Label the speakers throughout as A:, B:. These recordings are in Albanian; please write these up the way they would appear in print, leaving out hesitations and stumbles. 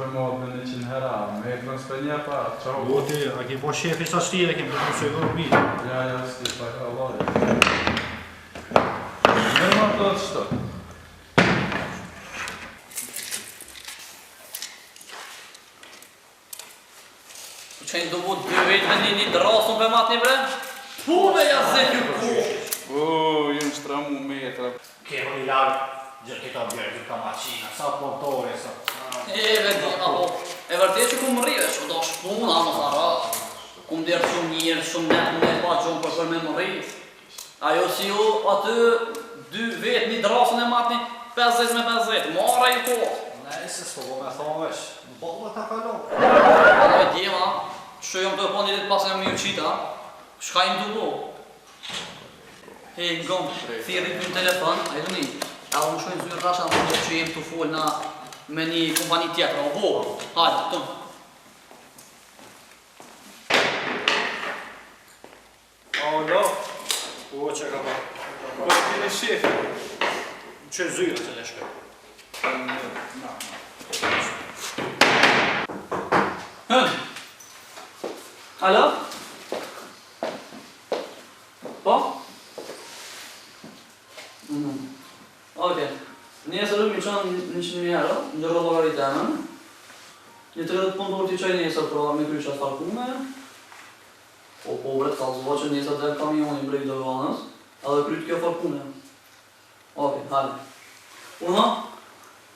A: për mod me 100 hera, me e transpenja pa, qau.
B: O ti, a ki po shefi sa shtire, kem të të shëgër mi.
A: Ja, sti, pa ka lojë. Nërma të të shto.
C: Qenj do bu 2 vetë me një drasën për matni bre? Pume ja zet ju ku!
A: Ju në shtramu metra.
B: Kemo një largë, gjërë këta bjerë, ka maqina, sa pontore, sa...
C: Vedi, apo, e vërtet që ku më rrive, që do shpuna, më thara. Ku më dirë shumë njërë, shumë netë, me pa gjonë për me më rritë. Ajo si ju, aty, 2 vetë, një drasën e matni, 50 me 50, mara ju kohë.
B: Ne, se s'ko me thovesh, në bollë ta kalon.
C: Ano e djema, që jom të po një ditë pasë nga më ju qita, shka im të bo? Hej, ngom, thirri për në telefon, a i du një, a unë shkojnë zyrë rasha në të që jem të full na me një kompani tjetër, o bo, hajtë, të tëmë.
B: Alo, o që ka pa?
A: Po e kini shefi.
B: Që zyrë të le shkoj?
C: Alo? Po? Oke. Nesër mi qënë 100.000 euro, ndërro logaritëmen. Një 30 pundur t'i qaj nesër pra me kryqa starkume. Po bret ka zva që nesër dhe kamioni brej do vanës, edhe kryt kjo farkune. Oke, hajde. Una?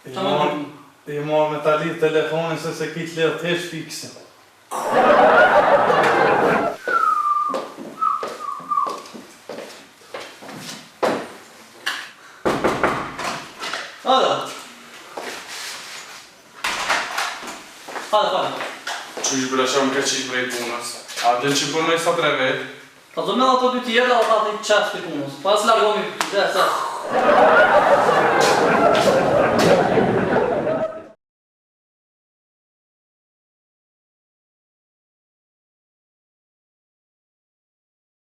A: I marrë me ta lidh telefonin se kitë lidhë t'hesh fikse.
C: Hajde. Hajde.
A: Që ish bresha më ka qish prej punës. A dhe që punoj sa 3 vetë?
C: Ka të me ato 2 tjera, a ta të qefë të punës. Pas largomi, dhe, sa.